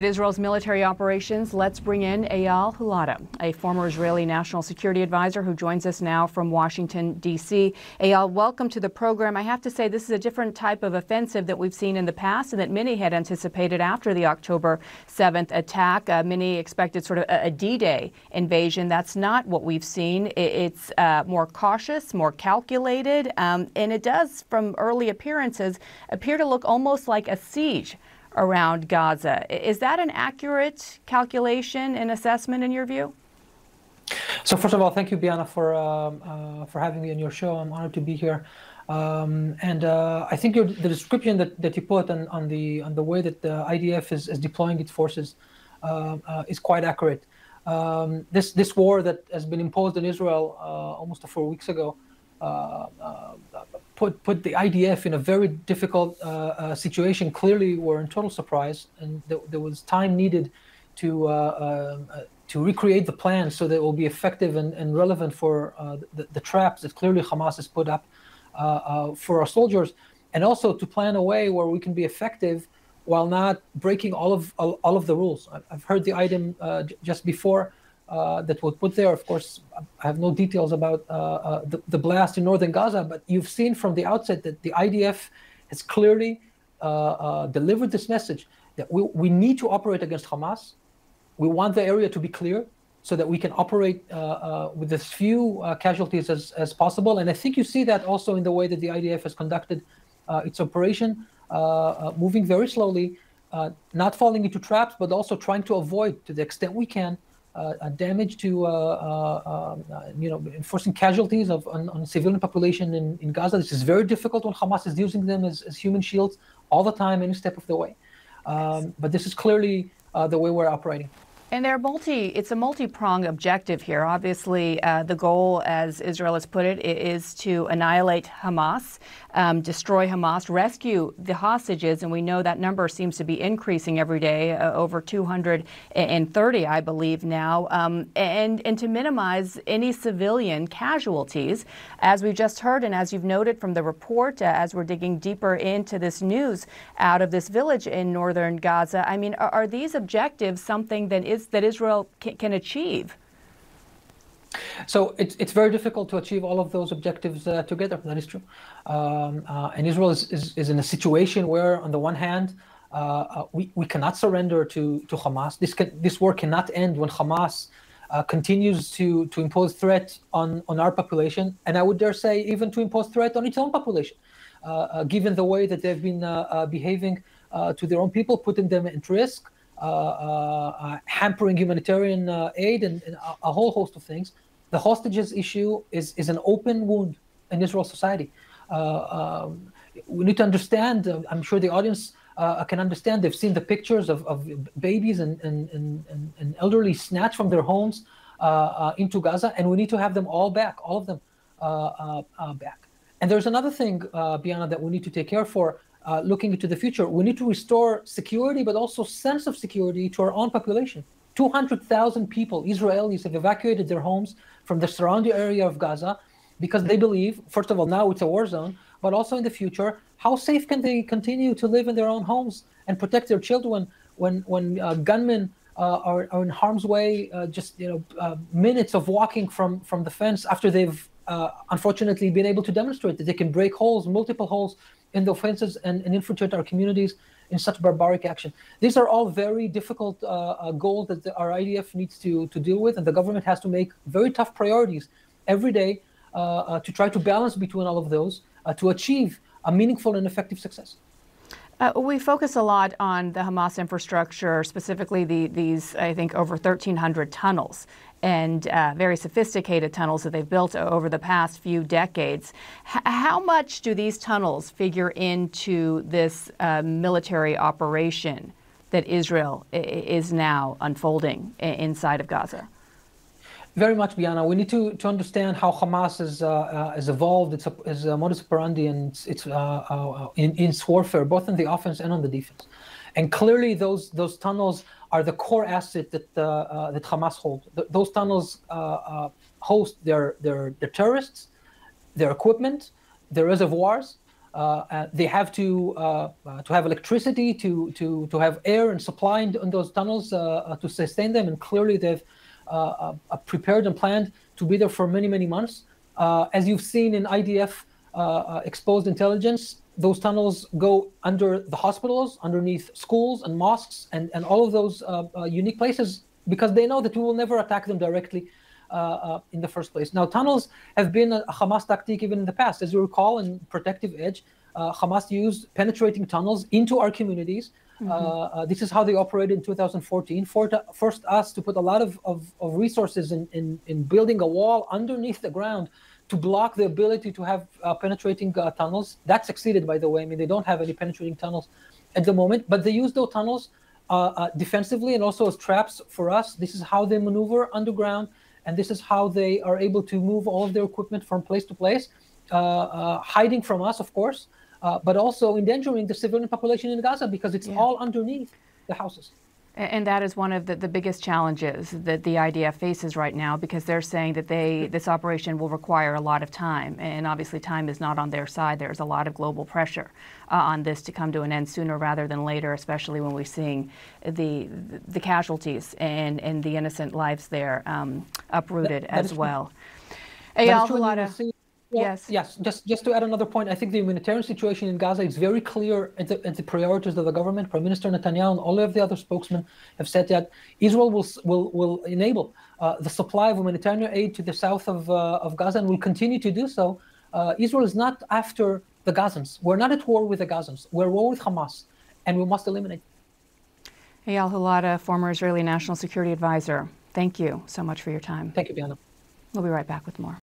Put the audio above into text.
Israel's military operations, let's bring in Eyal Hulata, a former Israeli national security advisor who joins us now from Washington, D.C. Eyal, welcome to the program. I have to say this is a different type of offensive that we've seen in the past and that many had anticipated after the October 7th attack. Many expected sort of a D-Day invasion. That's not what we've seen. It's more cautious, more calculated, and it does, from early appearances, appear to look almost like a siege around Gaza. Is that an accurate calculation and assessment in your view? So first of all, thank you, Bianna, for having me on your show. I'm honored to be here. I think the description that you put on the way that the IDF is deploying its forces is quite accurate. This war that has been imposed in Israel almost 4 weeks ago put the IDF in a very difficult situation. Clearly, we're in total surprise, and there was time needed to recreate the plan so that it will be effective and relevant for the traps that clearly Hamas has put up for our soldiers, and also to plan a way where we can be effective while not breaking all of the rules. I've heard the item just before that was put there. Of course, I have no details about the blast in northern Gaza, but you've seen from the outset that the IDF has clearly delivered this message that we need to operate against Hamas. We want the area to be clear so that we can operate with as few casualties as possible. And I think you see that also in the way that the IDF has conducted its operation, moving very slowly, not falling into traps, but also trying to avoid, to the extent we can, damage to enforcing casualties on civilian population in Gaza. This is very difficult when Hamas is using them as human shields all the time, any step of the way. But this is clearly the way we're operating. And it's a multi-pronged objective here. Obviously, the goal, as Israel has put it, is to annihilate Hamas, destroy Hamas, rescue the hostages, and we know that number seems to be increasing every day, over 230, I believe now, and to minimize any civilian casualties. As we just heard, and as you've noted from the report, as we're digging deeper into this news out of this village in northern Gaza, I mean, are these objectives something that Israel can achieve? So it's very difficult to achieve all of those objectives together. That is true. And Israel is in a situation where, on the one hand, we cannot surrender to Hamas. This war cannot end when Hamas continues to impose threat on our population, and I would dare say even to impose threat on its own population, given the way that they've been behaving to their own people, putting them at risk, hampering humanitarian aid, and a whole host of things. The hostages issue is an open wound in Israel society. We need to understand, I'm sure the audience can understand, they've seen the pictures of babies and elderly snatched from their homes into Gaza, and we need to have them all back, all of them back. And there's another thing, Bianna, that we need to take care for. Looking into the future, we need to restore security, but also sense of security to our own population. 200,000 people, Israelis, have evacuated their homes from the surrounding area of Gaza because they believe, first of all, now it's a war zone, but also in the future, how safe can they continue to live in their own homes and protect their children when gunmen are in harm's way, just minutes of walking from the fence after they've unfortunately been able to demonstrate that they can break holes, multiple holes in the fences and infiltrate our communities in such barbaric action. These are all very difficult goals that our IDF needs to deal with, and the government has to make very tough priorities every day to try to balance between all of those to achieve a meaningful and effective success. We focus a lot on the Hamas infrastructure, specifically these, I think, over 1,300 tunnels and very sophisticated tunnels that they've built over the past few decades. How much do these tunnels figure into this military operation that Israel is now unfolding inside of Gaza? Very much, Bianna. We need to understand how Hamas has evolved its modus operandi and its warfare, both in the offense and on the defense. And clearly, those tunnels are the core asset that Hamas holds. Those tunnels host their terrorists, their equipment, their reservoirs, They have to have electricity, to have air and supply in those tunnels to sustain them. And clearly, they've prepared and planned to be there for many, many months. As you've seen in IDF exposed intelligence, those tunnels go under the hospitals, underneath schools and mosques, and all of those unique places, because they know that we will never attack them directly in the first place. Now, tunnels have been a Hamas tactic even in the past. As you recall, in Protective Edge, Hamas used penetrating tunnels into our communities. This is how they operated in 2014, forced us to put a lot of resources in building a wall underneath the ground to block the ability to have penetrating tunnels. That succeeded, by the way. I mean, they don't have any penetrating tunnels at the moment, but they use those tunnels defensively and also as traps for us. This is how they maneuver underground, and this is how they are able to move all of their equipment from place to place, hiding from us, of course, but also endangering the civilian population in Gaza, because it's all underneath the houses. And that is one of the biggest challenges that the IDF faces right now, because they're saying that this operation will require a lot of time. And obviously time is not on their side. There's a lot of global pressure on this to come to an end sooner rather than later, especially when we're seeing the casualties and the innocent lives there uprooted as well. Eyal Hulata. Well, yes. Just to add another point, I think the humanitarian situation in Gaza is very clear at the priorities of the government. Prime Minister Netanyahu and all of the other spokesmen have said that Israel will enable the supply of humanitarian aid to the south of Gaza, and will continue to do so. Israel is not after the Gazans. We're not at war with the Gazans. We're at war with Hamas, and we must eliminate. Eyal Hulata, former Israeli National Security Advisor, thank you so much for your time. Thank you, Bianna. We'll be right back with more.